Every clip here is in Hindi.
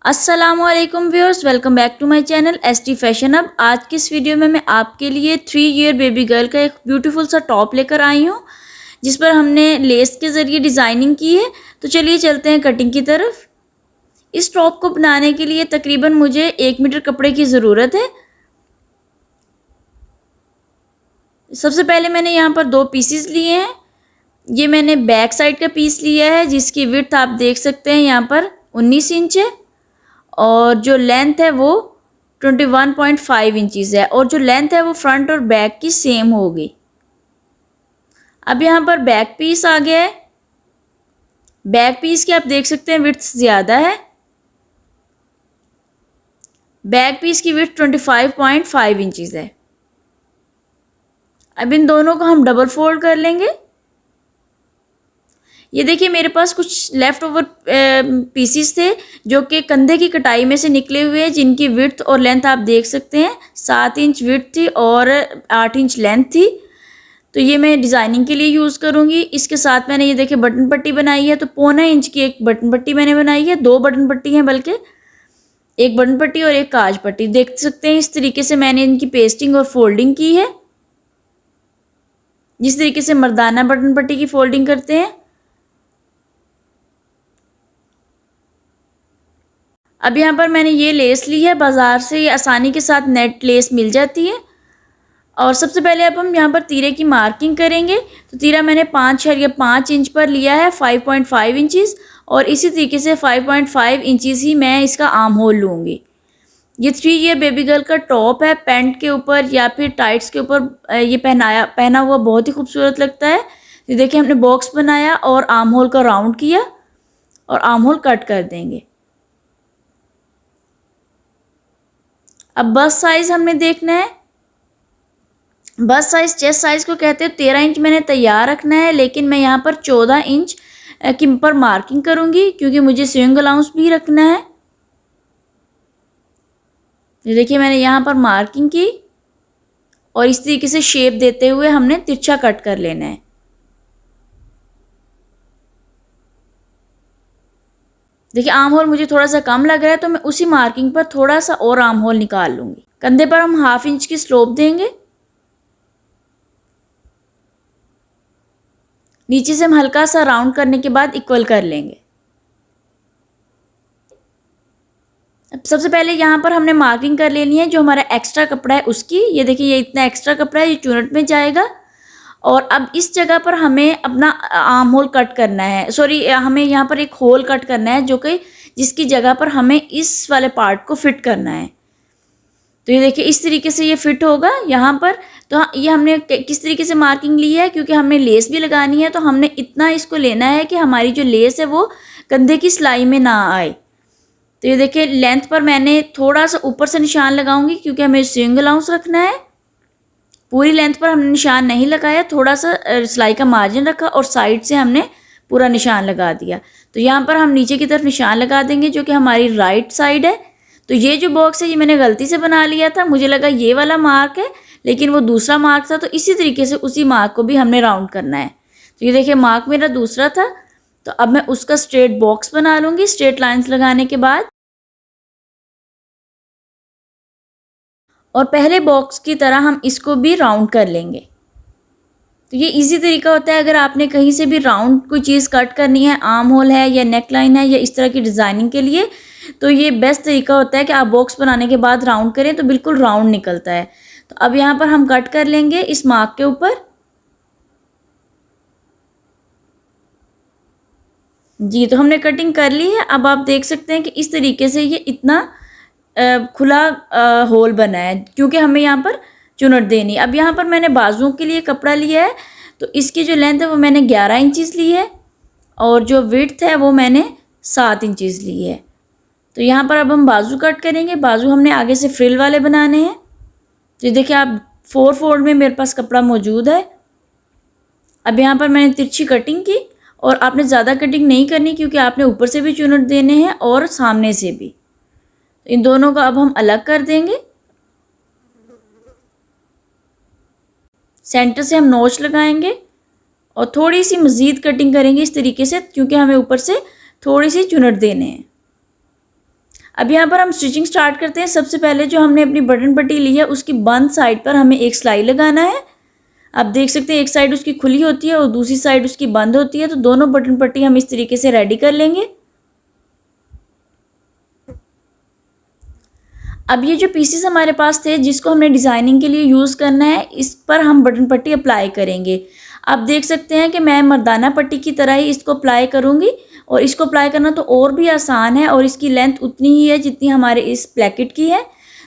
अस्सलामुअलैकुम viewers, welcome back to my channel ST fashion hub. आज की इस वीडियो में मैं आपके लिए 3 ईयर बेबी गर्ल का एक ब्यूटीफुल सा टॉप लेकर आई हूँ, जिस पर हमने लेस के ज़रिए डिज़ाइनिंग की है। तो चलिए चलते हैं कटिंग की तरफ। इस टॉप को बनाने के लिए तकरीबन मुझे 1 मीटर कपड़े की ज़रूरत है। सबसे पहले मैंने यहाँ पर 2 पीसीस लिए हैं। ये मैंने बैक साइड का पीस लिया है, जिसकी विड्थ आप देख सकते हैं यहाँ पर 19 इंच है और जो लेंथ है वो 21.5 इंचज़ है और जो लेंथ है वो फ्रंट और बैक की सेम होगी। अब यहाँ पर बैक पीस आ गया है। बैक पीस की आप देख सकते हैं विड्थ ज़्यादा है। बैक पीस की विड्थ 25.5 इंचज़ है। अब इन दोनों को हम डबल फोल्ड कर लेंगे। ये देखिए मेरे पास कुछ लेफ़्ट ओवर पीसीस थे जो कि कंधे की कटाई में से निकले हुए हैं, जिनकी विड्थ और लेंथ आप देख सकते हैं। 7 इंच विड्थ थी और 8 इंच लेंथ थी। तो ये मैं डिज़ाइनिंग के लिए यूज़ करूँगी। इसके साथ मैंने ये देखिए बटन पट्टी बनाई है, तो 1.25 इंच की एक बटन पट्टी मैंने बनाई है। 2 बटन पट्टी हैं बल्कि, एक बटन पट्टी और एक काज पट्टी। देख सकते हैं इस तरीके से मैंने इनकी पेस्टिंग और फोल्डिंग की है, जिस तरीके से मर्दाना बटन पट्टी की फोल्डिंग करते हैं। अब यहाँ पर मैंने ये लेस ली है बाज़ार से, ये आसानी के साथ नेट लेस मिल जाती है। और सबसे पहले अब हम यहाँ पर तीरे की मार्किंग करेंगे। तो तीरा मैंने 5.5 इंच पर लिया है, 5.5 इंचज़, और इसी तरीके से 5.5 इंचज़ ही मैं इसका आर्म होल लूँगी। ये 3 ईयर बेबी गर्ल का टॉप है। पैंट के ऊपर या फिर टाइट्स के ऊपर ये पहना हुआ बहुत ही खूबसूरत लगता है। ये देखिए हमने बॉक्स बनाया और आर्म होल का राउंड किया और आर्म होल कट कर देंगे। अब बस्ट साइज़ हमने देखना है। बस्ट साइज़ चेस्ट साइज़ को कहते हैं। 13 इंच मैंने तैयार रखना है, लेकिन मैं यहाँ पर 14 इंच की पर मार्किंग करूँगी क्योंकि मुझे स्विंग अलाउंस भी रखना है। ये देखिए मैंने यहाँ पर मार्किंग की और इस तरीके से शेप देते हुए हमने तिरछा कट कर लेना है। देखिए आर्म होल मुझे थोड़ा सा कम लग रहा है, तो मैं उसी मार्किंग पर थोड़ा सा और आर्म होल निकाल लूँगी। कंधे पर हम 1/2 इंच की स्लोप देंगे। नीचे से हम हल्का सा राउंड करने के बाद इक्वल कर लेंगे। अब सबसे पहले यहाँ पर हमने मार्किंग कर लेनी है जो हमारा एक्स्ट्रा कपड़ा है उसकी। ये देखिए ये इतना एक्स्ट्रा कपड़ा है, ये चुनट में जाएगा। और अब इस जगह पर हमें अपना आर्म होल कट करना है, सॉरी हमें यहाँ पर एक होल कट करना है जो कि जिसकी जगह पर हमें इस वाले पार्ट को फिट करना है। तो ये देखिए इस तरीके से ये फिट होगा यहाँ पर। तो ये हमने किस तरीके से मार्किंग ली है, क्योंकि हमने लेस भी लगानी है, तो हमने इतना इसको लेना है कि हमारी जो लेस है वो कंधे की सिलाई में ना आए। तो ये देखिए लेंथ पर मैंने थोड़ा सा ऊपर से निशान लगाऊंगी क्योंकि हमें स्विंग अलाउंस रखना है। पूरी लेंथ पर हमने निशान नहीं लगाया, थोड़ा सा सिलाई का मार्जिन रखा और साइड से हमने पूरा निशान लगा दिया। तो यहाँ पर हम नीचे की तरफ निशान लगा देंगे जो कि हमारी राइट साइड है। तो ये जो बॉक्स है ये मैंने गलती से बना लिया था, मुझे लगा ये वाला मार्क है लेकिन वो दूसरा मार्क था। तो इसी तरीके से उसी मार्क को भी हमने राउंड करना है। तो ये देखिए मार्क मेरा दूसरा था, तो अब मैं उसका स्ट्रेट बॉक्स बना लूँगी स्ट्रेट लाइंस लगाने के बाद। और पहले बॉक्स की तरह हम इसको भी राउंड कर लेंगे। तो ये इजी तरीका होता है, अगर आपने कहीं से भी राउंड कोई चीज़ कट करनी है, आर्म होल है या नेक लाइन है या इस तरह की डिज़ाइनिंग के लिए, तो ये बेस्ट तरीका होता है कि आप बॉक्स बनाने के बाद राउंड करें तो बिल्कुल राउंड निकलता है। तो अब यहाँ पर हम कट कर लेंगे इस मार्क के ऊपर। जी तो हमने कटिंग कर ली है। अब आप देख सकते हैं कि इस तरीके से ये इतना खुला होल बना है क्योंकि हमें यहाँ पर चुनट देनी। अब यहाँ पर मैंने बाजुओं के लिए कपड़ा लिया है, तो इसकी जो लेंथ है वो मैंने 11 इंचज़ ली है और जो विड्थ है वो मैंने 7 इंचज़ ली है। तो यहाँ पर अब हम बाजू कट करेंगे। बाजू हमने आगे से फ्रिल वाले बनाने हैं। तो देखिए आप 4 फोल्ड में मेरे पास कपड़ा मौजूद है। अब यहाँ पर मैंने तिरछी कटिंग की और आपने ज़्यादा कटिंग नहीं करनी क्योंकि आपने ऊपर से भी चुनट देने हैं और सामने से भी। इन दोनों का अब हम अलग कर देंगे। सेंटर से हम नोच लगाएंगे और थोड़ी सी मज़ीद कटिंग करेंगे इस तरीके से, क्योंकि हमें ऊपर से थोड़ी सी चुनट देने हैं। अब यहाँ पर हम स्टिचिंग स्टार्ट करते हैं। सबसे पहले जो हमने अपनी बटन पट्टी ली है उसकी बंद साइड पर हमें एक सिलाई लगाना है। आप देख सकते हैं एक साइड उसकी खुली होती है और दूसरी साइड उसकी बंद होती है, तो दोनों बटन पट्टी हम इस तरीके से रेडी कर लेंगे। अब ये जो पीसेस हमारे पास थे जिसको हमने डिज़ाइनिंग के लिए यूज़ करना है, इस पर हम बटन पट्टी अप्लाई करेंगे। आप देख सकते हैं कि मैं मर्दाना पट्टी की तरह ही इसको अप्लाई करूँगी, और इसको अप्लाई करना तो और भी आसान है, और इसकी लेंथ उतनी ही है जितनी हमारे इस प्लेकेट की है।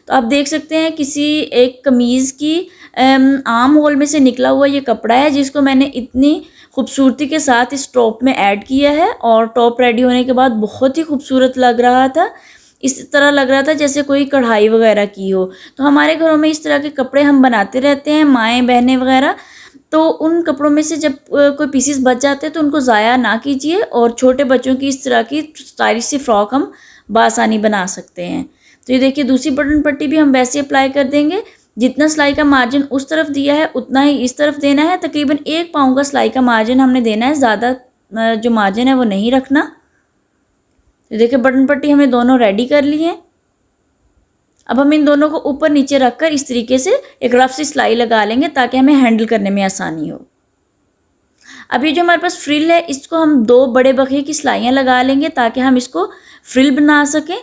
तो आप देख सकते हैं किसी एक कमीज़ की आर्म होल में से निकला हुआ ये कपड़ा है, जिसको मैंने इतनी खूबसूरती के साथ इस टॉप में ऐड किया है, और टॉप रेडी होने के बाद बहुत ही खूबसूरत लग रहा था। इस तरह लग रहा था जैसे कोई कढ़ाई वगैरह की हो। तो हमारे घरों में इस तरह के कपड़े हम बनाते रहते हैं, माएँ बहनें वगैरह। तो उन कपड़ों में से जब कोई पीसेस बच जाते हैं तो उनको ज़ाया ना कीजिए, और छोटे बच्चों की इस तरह की स्टाइलिश सी फ्रॉक हम बआसानी बना सकते हैं। तो ये देखिए दूसरी बटन पट्टी भी हम वैसे अप्लाई कर देंगे। जितना सिलाई का मार्जिन उस तरफ दिया है उतना ही इस तरफ देना है। तकरीबन 1 पाँव का सिलाई का मार्जिन हमने देना है, ज़्यादा जो मार्जिन है वो नहीं रखना। तो देखिए बटन पट्टी हमने दोनों रेडी कर ली है। अब हम इन दोनों को ऊपर नीचे रखकर इस तरीके से एक रफ सी सिलाई लगा लेंगे ताकि हमें हैंडल करने में आसानी हो। अब ये जो हमारे पास फ्रिल है इसको हम 2 बड़े बखे की सिलाइयाँ लगा लेंगे ताकि हम इसको फ्रिल बना सकें।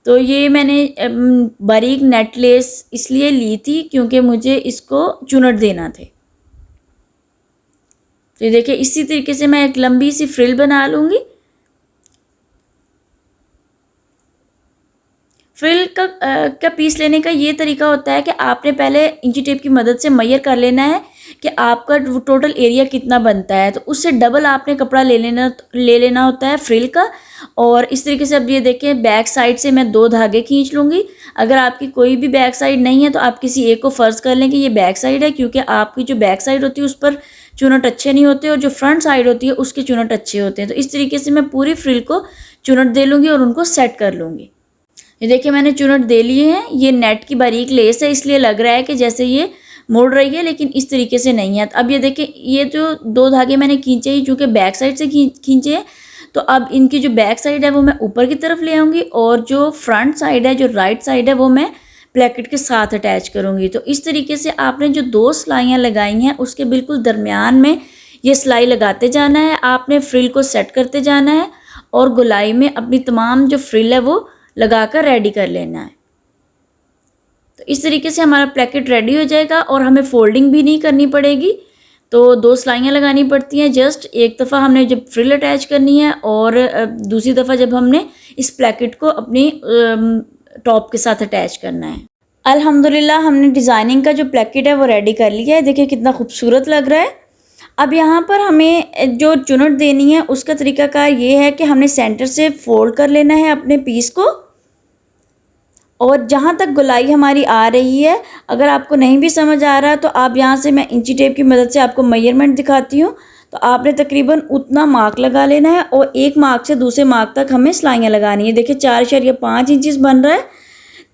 तो ये मैंने बारीक नेट लेस इसलिए ली थी क्योंकि मुझे इसको चुनट देना थे। तो ये देखिए इसी तरीके से मैं एक लंबी सी फ्रिल बना लूँगी। फ्रिल का पीस लेने का ये तरीका होता है कि आपने पहले इंची टेप की मदद से मेजर कर लेना है कि आपका टोटल एरिया कितना बनता है, तो उससे डबल आपने कपड़ा ले लेना होता है फ्रिल का। और इस तरीके से अब ये देखें बैक साइड से मैं 2 धागे खींच लूँगी। अगर आपकी कोई भी बैक साइड नहीं है तो आप किसी एक को फ़र्ज़ कर लें कि ये बैक साइड है, क्योंकि आपकी जो बैक साइड होती है उस पर चुनट अच्छे नहीं होते और जो फ्रंट साइड होती है उसके चुनट अच्छे होते हैं। तो इस तरीके से मैं पूरी फ्रिल को चुनट दे लूँगी और उनको सेट कर लूँगी। ये देखिए मैंने चुनट दे लिए हैं। ये नेट की बारीक लेस है इसलिए लग रहा है कि जैसे ये मुड़ रही है, लेकिन इस तरीके से नहीं है। अब ये देखिए ये जो 2 धागे मैंने खींचे ही चूँकि बैक साइड से खींचे हैं, तो अब इनकी जो बैक साइड है वो मैं ऊपर की तरफ ले आऊँगी, और जो फ्रंट साइड है जो राइट साइड है वो मैं प्लेकेट के साथ अटैच करूँगी। तो इस तरीके से आपने जो 2 सिलाइयाँ लगाई हैं उसके बिल्कुल दरमियान में ये सिलाई लगाते जाना है। आपने फ्रिल को सेट करते जाना है और गोलाई में अपनी तमाम जो फ्रिल है वो लगाकर रेडी कर लेना है। तो इस तरीके से हमारा प्लेकेट रेडी हो जाएगा और हमें फोल्डिंग भी नहीं करनी पड़ेगी। तो 2 सिलाइयाँ लगानी पड़ती हैं, जस्ट एक दफ़ा हमने जब फ्रिल अटैच करनी है और दूसरी दफ़ा जब हमने इस प्लेकेट को अपनी टॉप के साथ अटैच करना है। अल्हम्दुलिल्लाह हमने डिज़ाइनिंग का जो प्लेकेट है वो रेडी कर लिया है। देखिए कितना खूबसूरत लग रहा है। अब यहाँ पर हमें जो चुनट देनी है उसका तरीकाकार ये है कि हमने सेंटर से फोल्ड कर लेना है अपने पीस को, और जहाँ तक गोलाई हमारी आ रही है, अगर आपको नहीं भी समझ आ रहा तो आप यहाँ से मैं इंची टेप की मदद से आपको मेजरमेंट दिखाती हूँ। तो आपने तकरीबन उतना मार्क लगा लेना है और एक मार्क से दूसरे मार्क तक हमें सिलाइयाँ लगानी है। देखिए 4.5 इंचेस बन रहा है,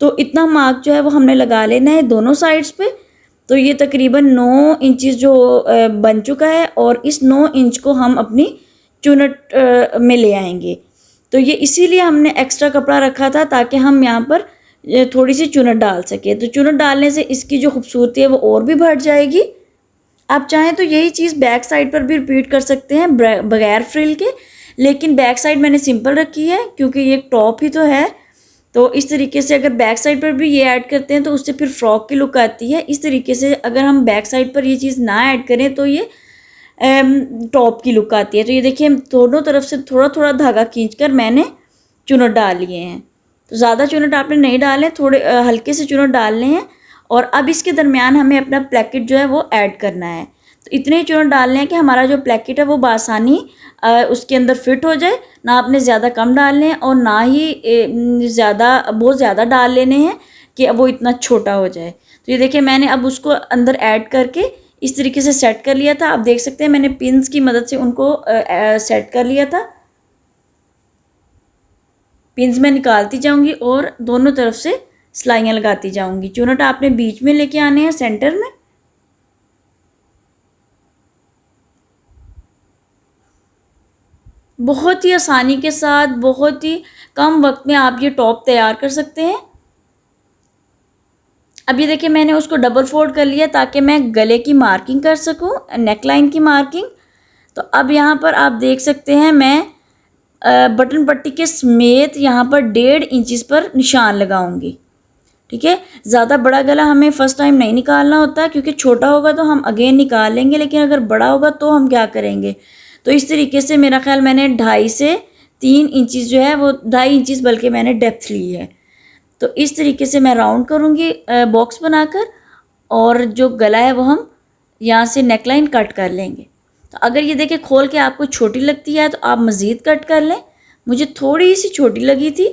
तो इतना मार्क जो है वो हमने लगा लेना है दोनों साइड्स पे। तो ये तकरीबन 9 इंचेस जो बन चुका है, और इस 9 इंच को हम अपनी चुनट में ले आएंगे। तो ये इसीलिए हमने एक्स्ट्रा कपड़ा रखा था ताकि हम यहाँ पर थोड़ी सी चुनट डाल सके। तो चुनट डालने से इसकी जो खूबसूरती है वो और भी बढ़ जाएगी। आप चाहें तो यही चीज़ बैक साइड पर भी रिपीट कर सकते हैं बगैर फ्रिल के, लेकिन बैक साइड मैंने सिंपल रखी है क्योंकि ये टॉप ही तो है। तो इस तरीके से अगर बैक साइड पर भी ये ऐड करते हैं तो उससे फिर फ्रॉक की लुक आती है। इस तरीके से अगर हम बैक साइड पर ये चीज़ ना ऐड करें तो ये टॉप की लुक आती है। तो ये देखिए दोनों तरफ से थोड़ा थोड़ा धागा खींचकर मैंने चुनट डाल लिए हैं। तो ज़्यादा चुनट आपने नहीं डाले, थोड़े हल्के से चुनट डालने हैं। और अब इसके दरमियान हमें अपना प्लेकेट जो है वो ऐड करना है। तो इतने ही चुनट डालने हैं कि हमारा जो प्लेकेट है वो बआसानी उसके अंदर फिट हो जाए। ना आपने ज़्यादा कम डालने हैं और ना ही बहुत ज़्यादा डाल लेने हैं कि वो इतना छोटा हो जाए। तो ये देखिए मैंने अब उसको अंदर ऐड करके इस तरीके से सेट कर लिया था। आप देख सकते हैं मैंने पिन्स की मदद से उनको सेट कर लिया था। पिन्स में निकालती जाऊंगी और दोनों तरफ से सिलाइयाँ लगाती जाऊंगी। चुनट आपने बीच में लेके आने हैं सेंटर में। बहुत ही आसानी के साथ, बहुत ही कम वक्त में आप ये टॉप तैयार कर सकते हैं। अब ये देखिए मैंने उसको डबल फोल्ड कर लिया ताकि मैं गले की मार्किंग कर सकूं, नेक लाइन की मार्किंग। तो अब यहाँ पर आप देख सकते हैं मैं बटन पट्टी के समेत यहाँ पर 1.5 इंच पर निशान लगाऊंगी। ठीक है, ज़्यादा बड़ा गला हमें फ़र्स्ट टाइम नहीं निकालना होता, क्योंकि छोटा होगा तो हम अगेन निकाल लेंगे, लेकिन अगर बड़ा होगा तो हम क्या करेंगे। तो इस तरीके से मेरा ख्याल मैंने 2.5 से 3 इंचज़ जो है वो 2.5 इंचज़ बल्कि मैंने डेप्थ ली है। तो इस तरीके से मैं राउंड करूँगी बॉक्स बनाकर, और जो गला है वो हम यहाँ से नेकलाइन कट कर लेंगे। तो अगर ये देखिए खोल के आपको छोटी लगती है तो आप मज़ीद कट कर लें। मुझे थोड़ी सी छोटी लगी थी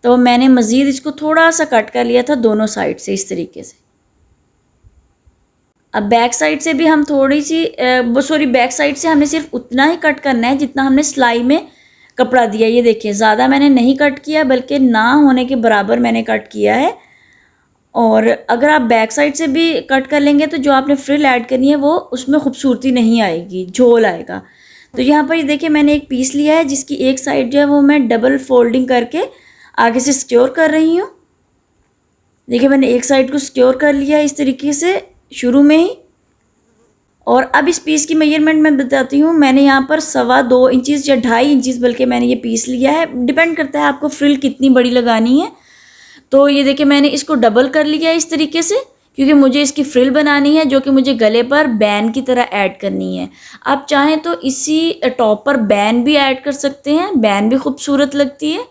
तो मैंने मज़ीद इसको थोड़ा सा कट कर लिया था दोनों साइड से इस तरीके से। अब बैक साइड से भी हम थोड़ी सी बैक साइड से हमने सिर्फ उतना ही कट करना है जितना हमने सिलाई में कपड़ा दिया। ये देखिए ज़्यादा मैंने नहीं कट किया, बल्कि ना होने के बराबर मैंने कट किया है। और अगर आप बैक साइड से भी कट कर लेंगे तो जो आपने फ्रिल ऐड करनी है वो उसमें खूबसूरती नहीं आएगी, झोल आएगा। तो यहाँ पर ये देखिए मैंने एक पीस लिया है जिसकी एक साइड जो है वो मैं डबल फोल्डिंग करके आगे से सिक्योर कर रही हूँ। देखिए मैंने एक साइड को सिक्योर कर लिया इस तरीके से शुरू में ही। और अब इस पीस की मेजरमेंट मैं बताती हूँ। मैंने यहाँ पर 2.25 इंचज़ या 2.5 इंचज़ बल्कि मैंने ये पीस लिया है, डिपेंड करता है आपको फ्रिल कितनी बड़ी लगानी है। तो ये देखिए मैंने इसको डबल कर लिया इस तरीके से, क्योंकि मुझे इसकी फ्रिल बनानी है जो कि मुझे गले पर बैन की तरह ऐड करनी है। आप चाहें तो इसी टॉप पर बैन भी ऐड कर सकते हैं, बैन भी खूबसूरत लगती है।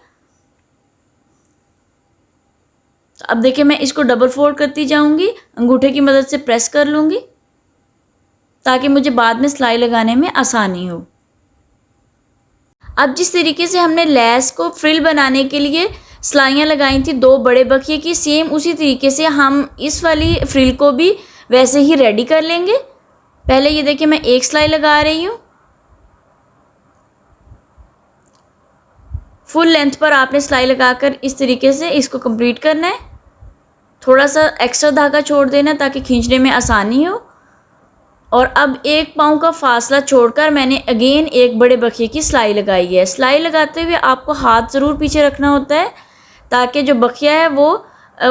तो अब देखिए मैं इसको डबल फोल्ड करती जाऊंगी, अंगूठे की मदद से प्रेस कर लूँगी ताकि मुझे बाद में सिलाई लगाने में आसानी हो। अब जिस तरीके से हमने लेस को फ्रिल बनाने के लिए सिलाइयाँ लगाई थी 2 बड़े बखिए की, सेम उसी तरीके से हम इस वाली फ्रिल को भी वैसे ही रेडी कर लेंगे। पहले ये देखिए मैं एक सिलाई लगा रही हूँ। फुल लेंथ पर आपने सिलाई लगाकर इस तरीके से इसको कंप्लीट करना है। थोड़ा सा एक्स्ट्रा धागा छोड़ देना ताकि खींचने में आसानी हो। और अब 1 पाँव का फासला छोड़कर मैंने अगेन एक बड़े बखिए की सिलाई लगाई है। सिलाई लगाते हुए आपको हाथ ज़रूर पीछे रखना होता है ताकि जो बखिया है वो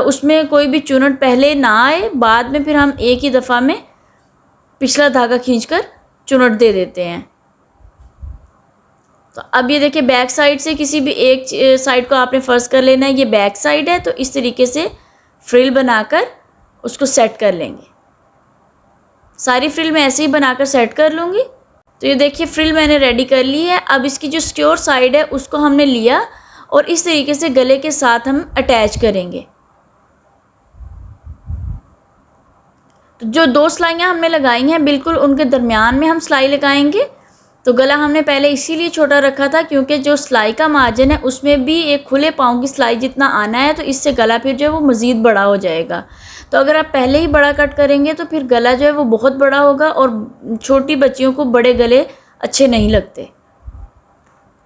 उसमें कोई भी चुनट पहले ना आए, बाद में फिर हम एक ही दफ़ा में पिछला धागा खींचकर चुनट दे देते हैं। तो अब ये देखिए बैक साइड से किसी भी एक साइड को आपने फ़र्ज कर लेना है। ये बैक साइड है तो इस तरीके से फ्रिल बनाकर उसको सेट कर लेंगे। सारी फ्रिल मैं ऐसे ही बनाकर सेट कर लूँगी। तो ये देखिए फ्रिल मैंने रेडी कर ली है। अब इसकी जो सिक्योर साइड है उसको हमने लिया और इस तरीके से गले के साथ हम अटैच करेंगे। तो जो 2 सिलाइयाँ हमने लगाई हैं बिल्कुल उनके दरमियान में हम सिलाई लगाएंगे। तो गला हमने पहले इसीलिए छोटा रखा था क्योंकि जो सिलाई का मार्जिन है उसमें भी एक खुले पाँव की सिलाई जितना आना है, तो इससे गला फिर जो है वो मज़ीद बड़ा हो जाएगा। तो अगर आप पहले ही बड़ा कट करेंगे तो फिर गला जो है वो बहुत बड़ा होगा और छोटी बच्चियों को बड़े गले अच्छे नहीं लगते।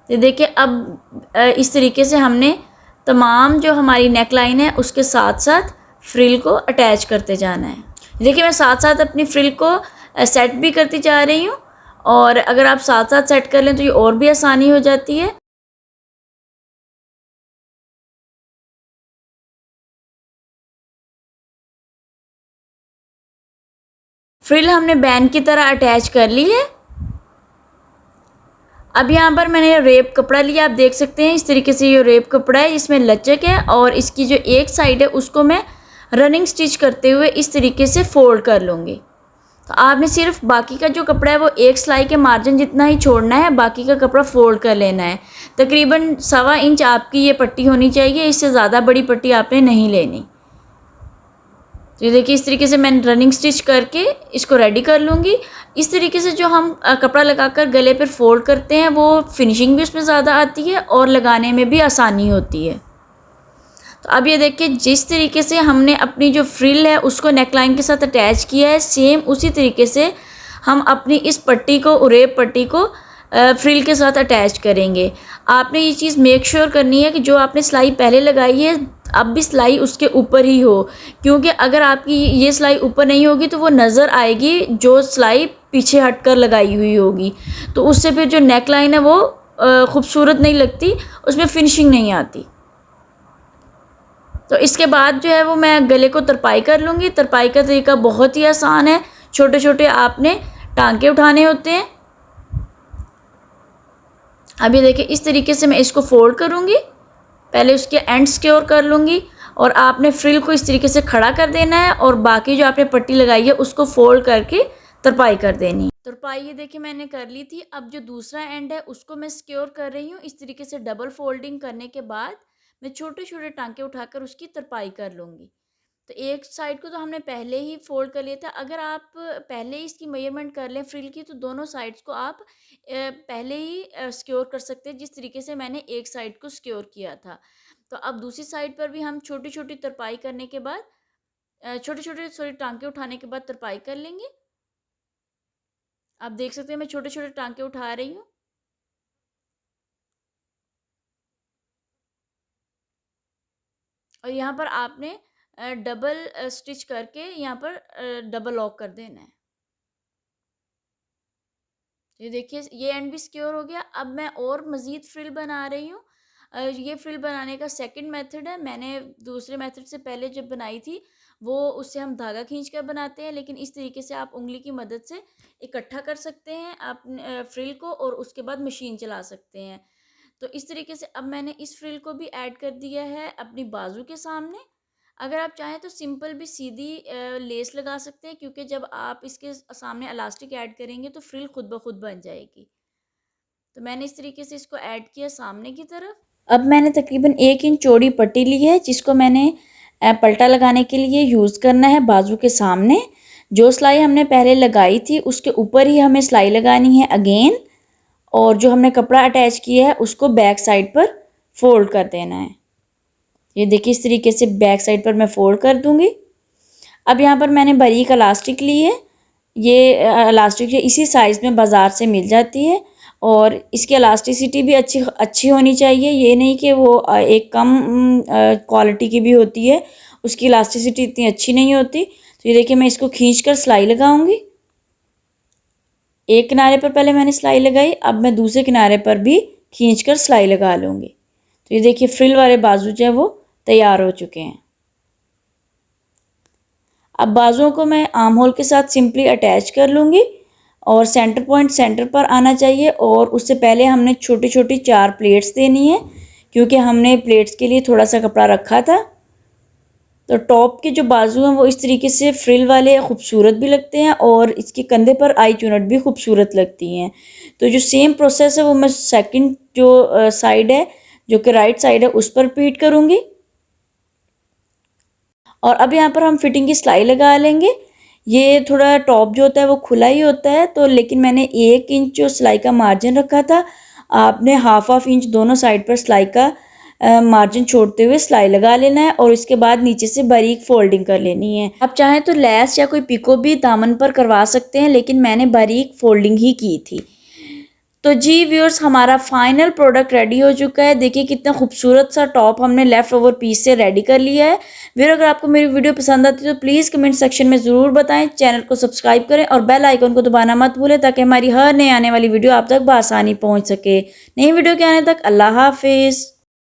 ये देखिए अब इस तरीके से हमने तमाम जो हमारी नेक लाइन है उसके साथ साथ फ्रिल को अटैच करते जाना है। देखिए मैं साथ साथ अपनी फ्रिल को सेट भी करती जा रही हूँ, और अगर आप साथ साथ सेट कर लें तो ये और भी आसानी हो जाती है। फ्रिल हमने बैन की तरह अटैच कर ली है। अब यहाँ पर मैंने रेप कपड़ा लिया, आप देख सकते हैं इस तरीके से ये रेप कपड़ा है, इसमें लचक है और इसकी जो एक साइड है उसको मैं रनिंग स्टिच करते हुए इस तरीके से फोल्ड कर लूँगी। तो आपने सिर्फ बाकी का जो कपड़ा है वो एक सिलाई के मार्जिन जितना ही छोड़ना है, बाकी का कपड़ा फोल्ड कर लेना है। तकरीबन 1.25 इंच आपकी ये पट्टी होनी चाहिए, इससे ज़्यादा बड़ी पट्टी आपने नहीं लेनी। तो ये देखिए इस तरीके से मैं रनिंग स्टिच करके इसको रेडी कर लूँगी। इस तरीके से जो हम कपड़ा लगाकर गले पर फोल्ड करते हैं वो फिनिशिंग भी उसमें ज़्यादा आती है और लगाने में भी आसानी होती है। तो अब ये देखिए जिस तरीके से हमने अपनी जो फ्रिल है उसको नेकलाइन के साथ अटैच किया है, सेम उसी तरीके से हम अपनी इस पट्टी को, उरेब पट्टी को फ्रिल के साथ अटैच करेंगे। आपने ये चीज़ मेक श्योर करनी है कि जो आपने सिलाई पहले लगाई है अब भी सिलाई उसके ऊपर ही हो, क्योंकि अगर आपकी ये सिलाई ऊपर नहीं होगी तो वो नज़र आएगी जो सिलाई पीछे हटकर लगाई हुई होगी, तो उससे फिर जो नेक लाइन है वो खूबसूरत नहीं लगती, उसमें फिनिशिंग नहीं आती। तो इसके बाद जो है वो मैं गले को तरपाई कर लूँगी। तरपाई का तरीका बहुत ही आसान है। छोटे छोटे आपने टांके उठाने होते हैं। अब ये देखिए इस तरीके से मैं इसको फोल्ड करूँगी। पहले उसके एंड सिक्योर कर लूँगी और आपने फ्रिल को इस तरीके से खड़ा कर देना है और बाकी जो आपने पट्टी लगाई है उसको फोल्ड करके तरपाई कर देनी है। तरपाई ये देखिए मैंने कर ली थी। अब जो दूसरा एंड है उसको मैं सिक्योर कर रही हूँ। इस तरीके से डबल फोल्डिंग करने के बाद मैं छोटे छोटे टांके उठाकर उसकी तरपाई कर लूँगी। तो एक साइड को तो हमने पहले ही फोल्ड कर लिया था। अगर आप पहले ही इसकी मेजरमेंट कर लें फ्रिल की, तो दोनों साइड्स को आप पहले ही सिक्योर कर सकते हैं, जिस तरीके से मैंने एक साइड को सिक्योर किया था। तो अब दूसरी साइड पर भी हम छोटी छोटी तरपाई करने के बाद छोटे छोटे सॉरी टांके उठाने के बाद तरपाई कर लेंगे। आप देख सकते हैं मैं छोटे छोटे टांके उठा रही हूँ। और यहाँ पर आपने डबल स्टिच करके यहाँ पर डबल लॉक कर देना है। ये देखिए ये एंड भी सिक्योर हो गया। अब मैं और मज़ीद फ्रिल बना रही हूँ। ये फ्रिल बनाने का सेकंड मेथड है। मैंने दूसरे मेथड से पहले जब बनाई थी वो उससे हम धागा खींच कर बनाते हैं, लेकिन इस तरीके से आप उंगली की मदद से इकट्ठा कर सकते हैं अपने फ्रिल को और उसके बाद मशीन चला सकते हैं। तो इस तरीके से अब मैंने इस फ्रिल को भी ऐड कर दिया है अपनी बाजू के सामने। अगर आप चाहें तो सिंपल भी सीधी लेस लगा सकते हैं, क्योंकि जब आप इसके सामने इलास्टिक ऐड करेंगे तो फ्रिल खुद ब खुद बन जाएगी। तो मैंने इस तरीके से इसको ऐड किया सामने की तरफ। अब मैंने तकरीबन 1 इंच चौड़ी पट्टी ली है, जिसको मैंने पलटा लगाने के लिए यूज़ करना है बाजू के सामने। जो सिलाई हमने पहले लगाई थी उसके ऊपर ही हमें सिलाई लगानी है अगेन, और जो हमने कपड़ा अटैच किया है उसको बैक साइड पर फोल्ड कर देना है। ये देखिए इस तरीके से बैक साइड पर मैं फोल्ड कर दूंगी। अब यहाँ पर मैंने बारीक इलास्टिक ली है। ये इलास्टिक जो इसी साइज़ में बाज़ार से मिल जाती है और इसकी इलास्टिसिटी भी अच्छी होनी चाहिए। ये नहीं कि वो एक कम क्वालिटी की भी होती है, उसकी इलास्टिसिटी इतनी अच्छी नहीं होती। तो ये देखिए मैं इसको खींच कर सिलाई लगाऊंगी। एक किनारे पर पहले मैंने सिलाई लगाई, अब मैं दूसरे किनारे पर भी खींच कर सिलाई लगा लूँगी। तो ये देखिए फ्रिल वाले बाजू जो है वो तैयार हो चुके हैं। अब बाजुओं को मैं आर्म होल के साथ सिंपली अटैच कर लूँगी और सेंटर पॉइंट सेंटर पर आना चाहिए। और उससे पहले हमने छोटी छोटी 4 प्लेट्स देनी है, क्योंकि हमने प्लेट्स के लिए थोड़ा सा कपड़ा रखा था। तो टॉप के जो बाजू हैं वो इस तरीके से फ्रिल वाले खूबसूरत भी लगते हैं और इसके कंधे पर आई चुनट भी खूबसूरत लगती हैं। तो जो सेम प्रोसेस है वो मैं सेकंड जो साइड है, जो कि राइट साइड है, उस पर रिपीट करूँगी। और अब यहाँ पर हम फिटिंग की सिलाई लगा लेंगे। ये थोड़ा टॉप जो होता है वो खुला ही होता है, तो लेकिन मैंने 1 इंच जो सिलाई का मार्जिन रखा था, आपने हाफ इंच दोनों साइड पर सिलाई का मार्जिन छोड़ते हुए सिलाई लगा लेना है और इसके बाद नीचे से बारीक फोल्डिंग कर लेनी है। आप चाहें तो लेस या कोई पिको भी दामन पर करवा सकते हैं, लेकिन मैंने बारीक फोल्डिंग ही की थी। तो जी व्यूअर्स, हमारा फाइनल प्रोडक्ट रेडी हो चुका है। देखिए कितना खूबसूरत सा टॉप हमने लेफ़्ट ओवर पीस से रेडी कर लिया है। व्यूअर अगर आपको मेरी वीडियो पसंद आती है तो प्लीज़ कमेंट सेक्शन में ज़रूर बताएं। चैनल को सब्सक्राइब करें और बेल आइकन को दबाना मत भूलें, ताकि हमारी हर नई आने वाली वीडियो आप तक बआसानी पहुँच सके। नई वीडियो के आने तक अल्लाह हाफिज़।